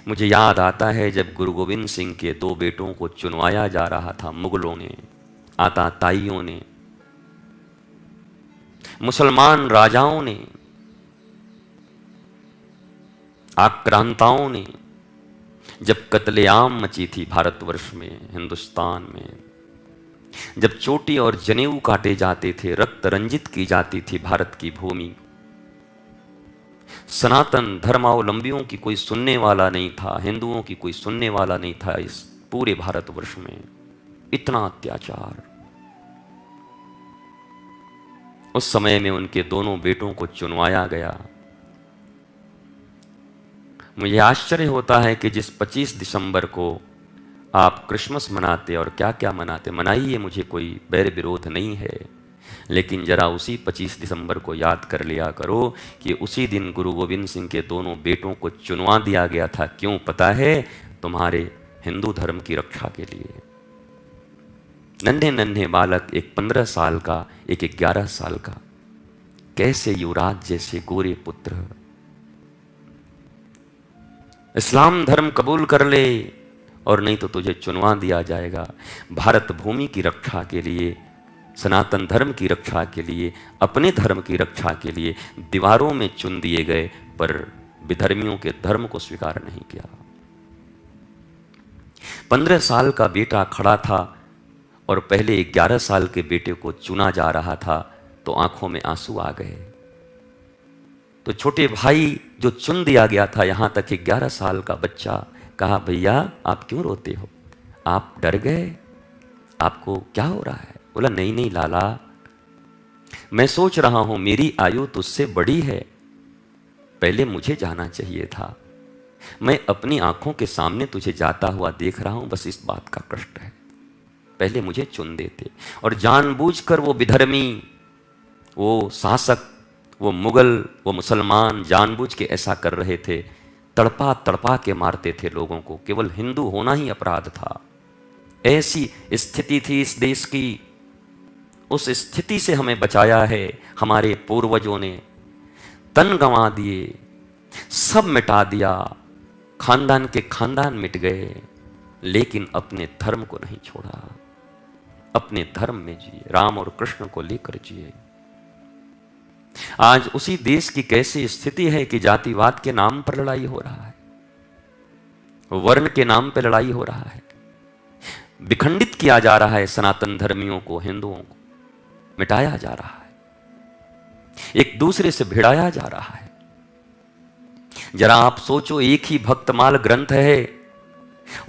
मुझे याद आता है जब गुरु गोविंद सिंह के 2 बेटों को चुनवाया जा रहा था, मुगलों ने, आताताइयों ने, मुसलमान राजाओं ने, आक्रांताओं ने, जब कत्लेआम मची थी भारतवर्ष में, हिंदुस्तान में, जब चोटी और जनेऊ काटे जाते थे, रक्त रंजित की जाती थी भारत की भूमि, सनातन धर्मावलंबियों की कोई सुनने वाला नहीं था, हिंदुओं की कोई सुनने वाला नहीं था। इस पूरे भारतवर्ष में इतना अत्याचार। उस समय में उनके दोनों बेटों को चुनवाया गया। मुझे आश्चर्य होता है कि जिस 25 दिसंबर को आप क्रिसमस मनाते और क्या क्या मनाते, मनाइए, मुझे कोई बैर विरोध नहीं है, लेकिन जरा उसी 25 दिसंबर को याद कर लिया करो कि उसी दिन गुरु गोविंद सिंह के दोनों बेटों को चुनवा दिया गया था। क्यों पता है? तुम्हारे हिंदू धर्म की रक्षा के लिए। नन्हे नन्हे बालक, एक 15 साल का, एक 11 साल का, कैसे युवराज जैसे गोरे पुत्र इस्लाम धर्म कबूल कर ले और नहीं तो तुझे चुनवा दिया जाएगा। भारत भूमि की रक्षा के लिए, सनातन धर्म की रक्षा के लिए, अपने धर्म की रक्षा के लिए दीवारों में चुन दिए गए, पर विधर्मियों के धर्म को स्वीकार नहीं किया। 15 साल का बेटा खड़ा था और पहले 11 साल के बेटे को चुना जा रहा था, तो आंखों में आंसू आ गए। तो छोटे भाई जो चुन दिया गया था, यहां तक 11 साल का बच्चा कहा, भैया आप क्यों रोते हो? आप डर गए? आपको क्या हो रहा है? बोला, नहीं नहीं लाला, मैं सोच रहा हूं मेरी आयु तुझसे बड़ी है, पहले मुझे जाना चाहिए था। मैं अपनी आंखों के सामने तुझे जाता हुआ देख रहा हूं, बस इस बात का कष्ट है। पहले मुझे चुन देते। और जानबूझकर वो विधर्मी, वो शासक, वो मुगल, वो मुसलमान जानबूझ के ऐसा कर रहे थे। तड़पा तड़पा के मारते थे लोगों को। केवल हिंदू होना ही अपराध था। ऐसी स्थिति थी इस देश की। उस स्थिति से हमें बचाया है हमारे पूर्वजों ने। तन गंवा दिए, सब मिटा दिया, खानदान के खानदान मिट गए, लेकिन अपने धर्म को नहीं छोड़ा। अपने धर्म में जिए, राम और कृष्ण को लेकर जिए। आज उसी देश की कैसी स्थिति है कि जातिवाद के नाम पर लड़ाई हो रहा है, वर्ण के नाम पर लड़ाई हो रहा है, विखंडित किया जा रहा है सनातन धर्मियों को, हिंदुओं को मिटाया जा रहा है, एक दूसरे से भिड़ाया जा रहा है। जरा आप सोचो, एक ही भक्तमाल ग्रंथ है,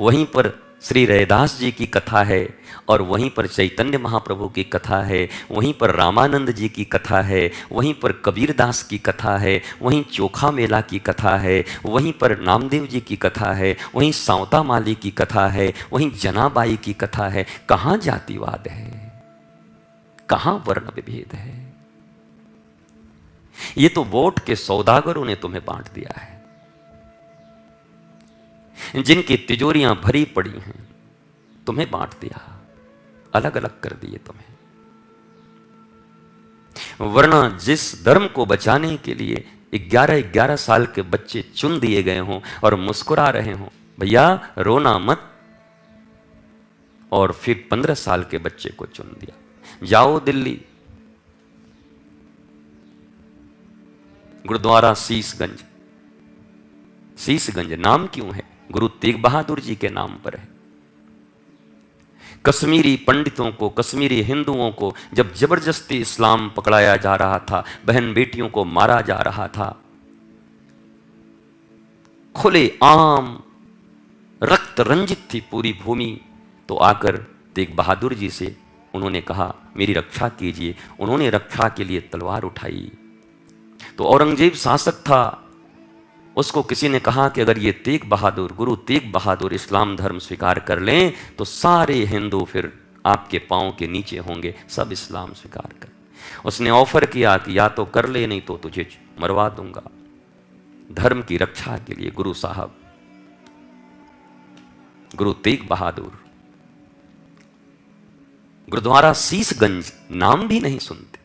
वहीं पर श्री रैदास जी की कथा है, और वहीं पर चैतन्य महाप्रभु की कथा है, वहीं पर रामानंद जी की कथा है, वहीं पर कबीरदास की कथा है, वहीं चोखा मेला की कथा है, वहीं पर नामदेव जी की कथा है, वहीं सावता माली की कथा है, वहीं जनाबाई की कथा है। कहाँ जातिवाद है? कहाँ वर्ण विभेद है? ये तो वोट के सौदागरों ने तुम्हें बांट दिया है, जिनकी तिजोरियां भरी पड़ी हैं, तुम्हें बांट दिया, अलग अलग कर दिए तुम्हें। वरना जिस धर्म को बचाने के लिए 11-11 साल के बच्चे चुन दिए गए हों और मुस्कुरा रहे हों, भैया रोना मत, और फिर 15 साल के बच्चे को चुन दिया। जाओ दिल्ली, गुरुद्वारा शीशगंज, शीशगंज नाम क्यों है? गुरु तेग बहादुर जी के नाम पर है। कश्मीरी पंडितों को, कश्मीरी हिंदुओं को जब जबरदस्ती इस्लाम पकड़ाया जा रहा था, बहन बेटियों को मारा जा रहा था, खुले आम रक्त रंजित थी पूरी भूमि, तो आकर तेग बहादुर जी से उन्होंने कहा, मेरी रक्षा कीजिए। उन्होंने रक्षा के लिए तलवार उठाई। तो औरंगजेब शासक था, उसको किसी ने कहा कि अगर ये तेग बहादुर, गुरु तेग बहादुर इस्लाम धर्म स्वीकार कर लें तो सारे हिंदू फिर आपके पांव के नीचे होंगे, सब इस्लाम स्वीकार कर। उसने ऑफर किया कि या तो कर ले, नहीं तो तुझे मरवा दूंगा। धर्म की रक्षा के लिए गुरु साहब, गुरु तेग बहादुर, गुरुद्वारा शीशगंज नाम भी नहीं सुनते।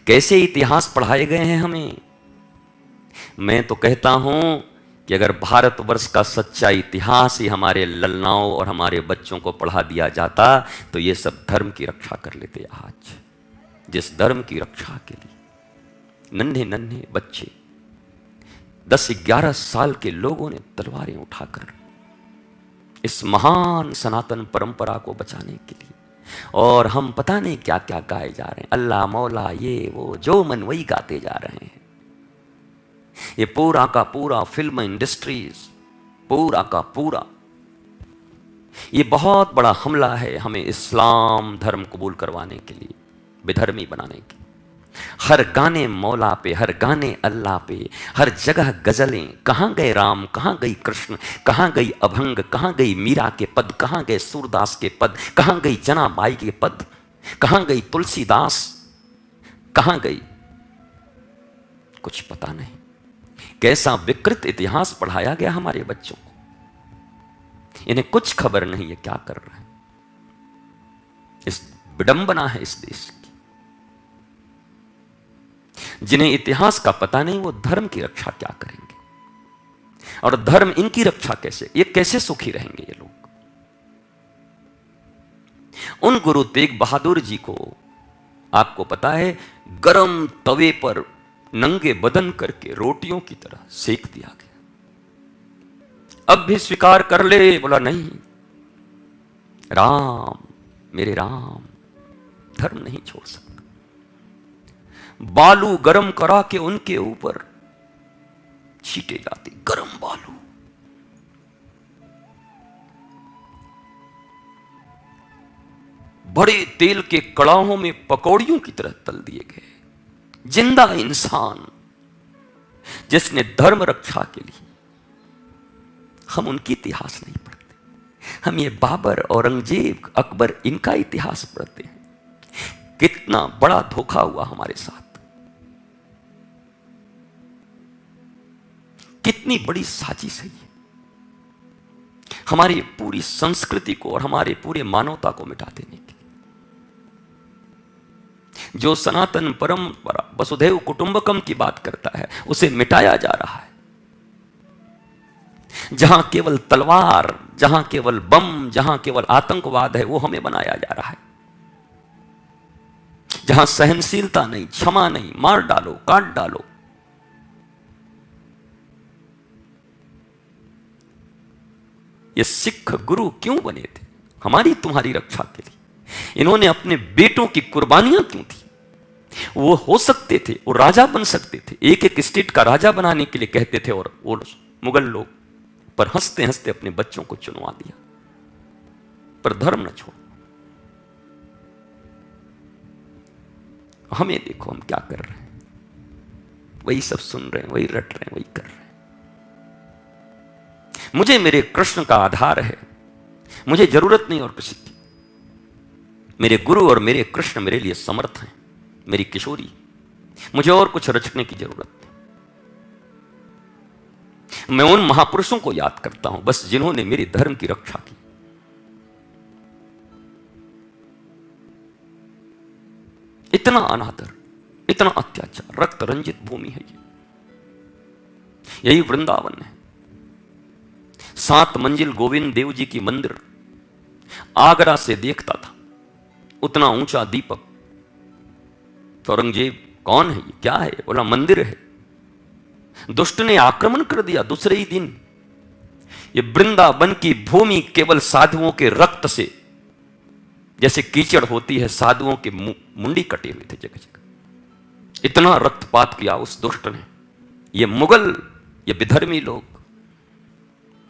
कैसे इतिहास पढ़ाए गए हैं हमें। मैं तो कहता हूं कि अगर भारतवर्ष का सच्चा इतिहास ही हमारे ललनाओं और हमारे बच्चों को पढ़ा दिया जाता तो ये सब धर्म की रक्षा कर लेते। आज जिस धर्म की रक्षा के लिए नन्हे नन्हे बच्चे 10-11 साल के लोगों ने तलवारें उठाकर इस महान सनातन परंपरा को बचाने के लिए, और हम पता नहीं क्या क्या गाए जा रहे हैं, अल्लाह मौला ये वो, जो मन वही गाते जा रहे हैं। ये पूरा का पूरा फिल्म इंडस्ट्रीज, पूरा का पूरा ये बहुत बड़ा हमला है हमें इस्लाम धर्म कबूल करवाने के लिए, बेधर्मी बनाने के लिए। हर गाने मौला पे, हर गाने अल्लाह पे, हर जगह गजलें। कहाँ गए राम, कहाँ गई कृष्ण, कहाँ गई अभंग, कहाँ गई मीरा के पद, कहाँ गए सूरदास के पद, कहाँ गई जनाबाई के पद, कहाँ गई तुलसीदास, कहाँ गई, कुछ पता नहीं। कैसा विकृत इतिहास पढ़ाया गया हमारे बच्चों को। इन्हें कुछ खबर नहीं है क्या कर रहे हैं। इस विडंबना है इस देश की। जिन्हें इतिहास का पता नहीं वो धर्म की रक्षा क्या करेंगे, और धर्म इनकी रक्षा कैसे, ये कैसे सुखी रहेंगे ये लोग। उन गुरु तेग बहादुर जी को आपको पता है गरम तवे पर नंगे बदन करके रोटियों की तरह सेक दिया गया। अब भी स्वीकार कर ले, बोला नहीं, राम मेरे राम धर्म नहीं छोड़ सकता। बालू गरम करा के उनके ऊपर छीटे जाते, गरम बालू। बड़े तेल के कड़ाहों में पकौड़ियों की तरह तल दिए गए जिंदा इंसान जिसने धर्म रक्षा के लिए। हम उनकी इतिहास नहीं पढ़ते, हम ये बाबर, औरंगजेब, अकबर इनका इतिहास पढ़ते हैं। कितना बड़ा धोखा हुआ हमारे साथ, कितनी बड़ी साजिश है ये हमारी पूरी संस्कृति को और हमारे पूरे मानवता को मिटा देने की। जो सनातन परंपरा वसुधैव कुटुंबकम की बात करता है उसे मिटाया जा रहा है। जहां केवल तलवार, जहां केवल बम, जहां केवल आतंकवाद है वो हमें बनाया जा रहा है। जहां सहनशीलता नहीं, क्षमा नहीं, मार डालो, काट डालो। ये सिख गुरु क्यों बने थे? हमारी तुम्हारी रक्षा के लिए। इन्होंने अपने बेटों की कुर्बानियां क्यों दी? वो हो सकते थे, वो राजा बन सकते थे, एक एक स्टेट का राजा बनाने के लिए कहते थे और वो मुगल लोग, पर हंसते हंसते अपने बच्चों को चुनवा दिया। पर धर्म न छोड़ो। हमें देखो हम क्या कर रहे हैं, वही सब सुन रहे हैं, वही रट रहे हैं, वही कर रहे हैं। मुझे मेरे कृष्ण का आधार है, मुझे जरूरत नहीं और किसी की। मेरे गुरु और मेरे कृष्ण मेरे लिए समर्थ हैं, मेरी किशोरी, मुझे और कुछ रचने की जरूरत नहीं। मैं उन महापुरुषों को याद करता हूं बस जिन्होंने मेरे धर्म की रक्षा की। इतना अनादर, इतना अत्याचार, रक्त रंजित भूमि है ये। यही वृंदावन है। 7 मंजिल गोविंद देव जी की मंदिर आगरा से देखता था, उतना ऊंचा दीपक। तो औरंगजेब कौन है ये, क्या है? बोला मंदिर है। दुष्ट ने आक्रमण कर दिया दूसरे ही दिन। ये वृंदावन की भूमि केवल साधुओं के रक्त से, जैसे कीचड़ होती है, साधुओं के मुंडी कटे हुए थे जगह जगह। इतना रक्तपात किया उस दुष्ट ने। ये मुगल, ये विधर्मी लोग